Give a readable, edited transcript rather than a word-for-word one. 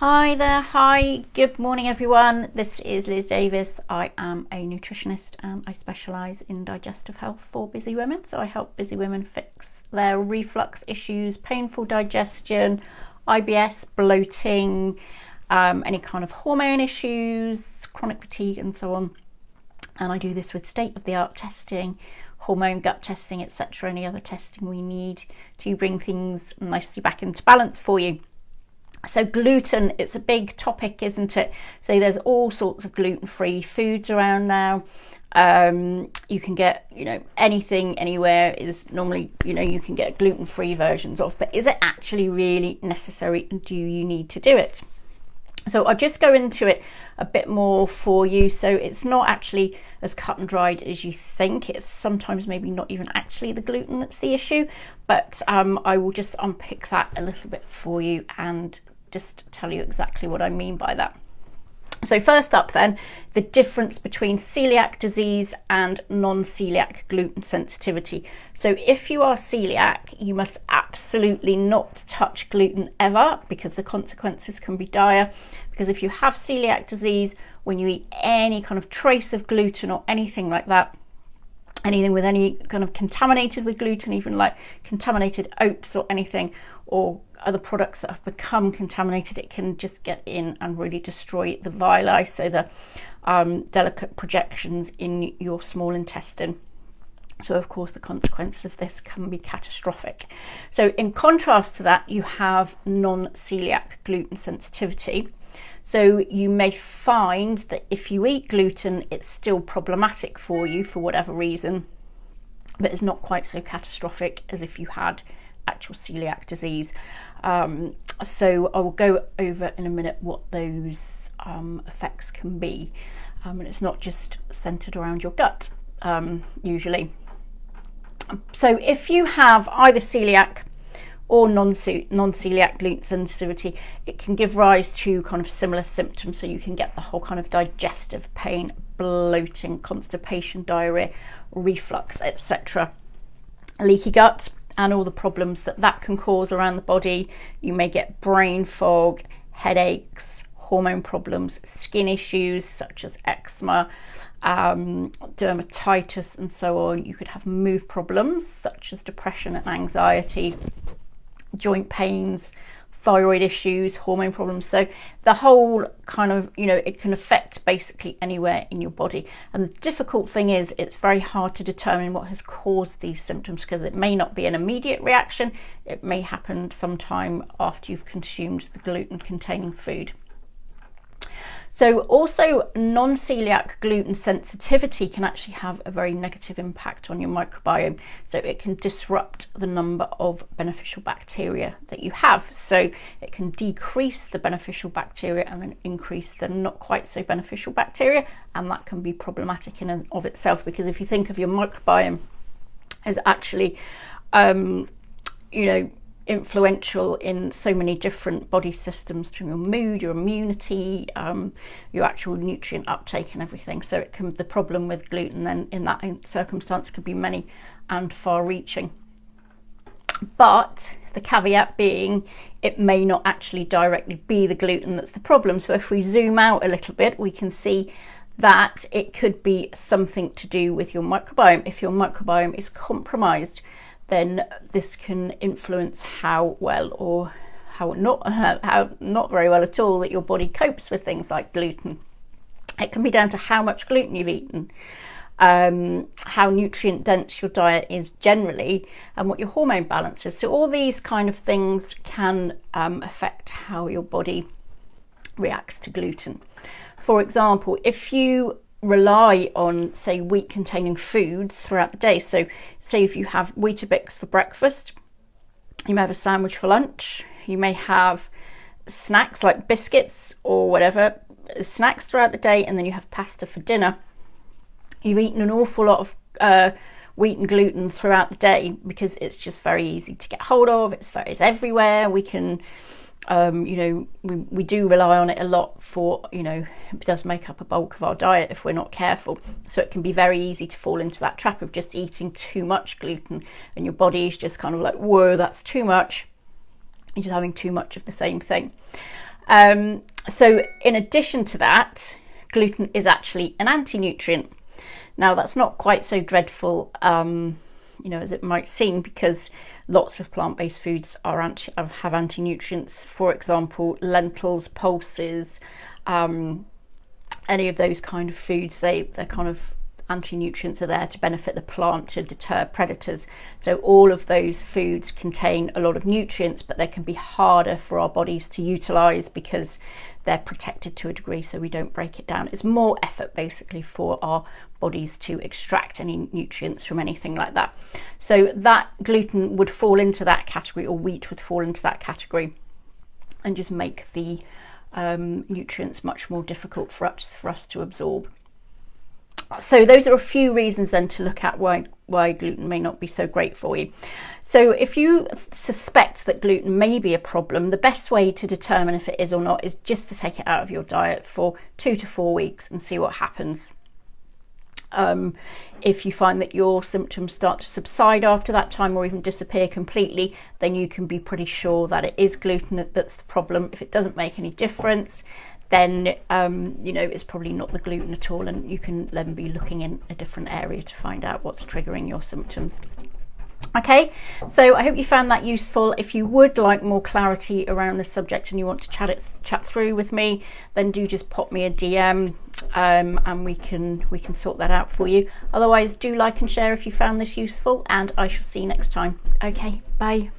Hi there, hi, good morning everyone. This is Liz Davis. I am a nutritionist and I specialise in digestive health for busy women. So I help busy women fix their reflux issues, painful digestion, IBS, bloating, any kind of hormone issues, chronic fatigue and so on. And I do this with state-of-the-art testing, hormone, gut testing, etc. Any other testing we need to bring things nicely back into balance for you. So gluten, it's a big topic, isn't it? So there's all sorts of gluten-free foods around now. You can get, anything anywhere is normally, you can get gluten-free versions of, but is it actually really necessary and do you need to do it? So I'll just go into it a bit more for you. So it's not actually as cut and dried as you think. It's sometimes maybe not even actually the gluten that's the issue, but I will just unpick that a little bit for you and just tell you exactly what I mean by that. So first up then, the difference between celiac disease and non-celiac gluten sensitivity. So if you are celiac, you must absolutely not touch gluten ever because the consequences can be dire. Because if you have celiac disease, when you eat any kind of trace of gluten or anything like that, anything with any kind of contaminated with gluten, even like contaminated oats or anything, or other products that have become contaminated, it can just get in and really destroy the villi, so the delicate projections in your small intestine. So of course the consequences of this can be catastrophic. So in contrast to that, you have non-celiac gluten sensitivity. So you may find that if you eat gluten, it's still problematic for you for whatever reason, but it's not quite so catastrophic as if you had actual celiac disease. So I will go over in a minute what those effects can be. And it's not just centered around your gut, usually. So if you have either celiac or non-celiac gluten sensitivity, it can give rise to kind of similar symptoms. So you can get the whole kind of digestive pain, bloating, constipation, diarrhea, reflux, etc. Leaky gut and all the problems that can cause around the body. You may get brain fog, headaches, hormone problems, skin issues such as eczema, dermatitis and so on. You could have mood problems such as depression and anxiety, joint pains, thyroid issues, hormone problems. So the whole kind of, it can affect basically anywhere in your body. And the difficult thing is it's very hard to determine what has caused these symptoms because it may not be an immediate reaction. It may happen sometime after you've consumed the gluten containing food. So also non-celiac gluten sensitivity can actually have a very negative impact on your microbiome. So it can disrupt the number of beneficial bacteria that you have. So it can decrease the beneficial bacteria and then increase the not quite so beneficial bacteria. And that can be problematic in and of itself, because if you think of your microbiome as actually, influential in so many different body systems, from your mood, your immunity, your actual nutrient uptake and everything. So the problem with gluten then in that circumstance could be many and far reaching. But the caveat being, it may not actually directly be the gluten that's the problem. So if we zoom out a little bit, we can see that it could be something to do with your microbiome. If your microbiome is compromised, then this can influence how well or how not very well at all that your body copes with things like gluten. It can be down to how much gluten you've eaten, how nutrient dense your diet is generally, and what your hormone balance is. So all these kind of things can affect how your body reacts to gluten. For example, if you rely on, say, wheat containing foods throughout the day, so say if you have Weetabix for breakfast, you may have a sandwich for lunch, you may have snacks like biscuits or whatever snacks throughout the day, and then you have pasta for dinner. You've eaten an awful lot of wheat and gluten throughout the day because it's just very easy to get hold of. It's everywhere. We can we do rely on it a lot for, it does make up a bulk of our diet if we're not careful. So it can be very easy to fall into that trap of just eating too much gluten, and your body is just kind of like, whoa, that's too much. You're just having too much of the same thing. So in addition to that, gluten is actually an anti-nutrient. Now that's not quite so dreadful, as it might seem, because lots of plant-based foods have anti-nutrients. For example, lentils, pulses, any of those kind of foods, they're kind of anti-nutrients are there to benefit the plant, to deter predators. So all of those foods contain a lot of nutrients, but they can be harder for our bodies to utilize because they're protected to a degree, so we don't break it down. It's more effort basically for our bodies to extract any nutrients from anything like that. So that gluten would fall into that category, or wheat would fall into that category, and just make the nutrients much more difficult for us to absorb. So those are a few reasons then to look at why gluten may not be so great for you. So if you suspect that gluten may be a problem, the best way to determine if it is or not is just to take it out of your diet for 2 to 4 weeks and see what happens. If you find that your symptoms start to subside after that time, or even disappear completely, then you can be pretty sure that it is gluten that's the problem. If it doesn't make any difference, then it's probably not the gluten at all, and you can then be looking in a different area to find out what's triggering your symptoms. Okay, so I hope you found that useful. If you would like more clarity around this subject and you want to chat through with me, then do just pop me a DM, and we can sort that out for you. Otherwise, do like and share if you found this useful, and I shall see you next time. Okay, bye.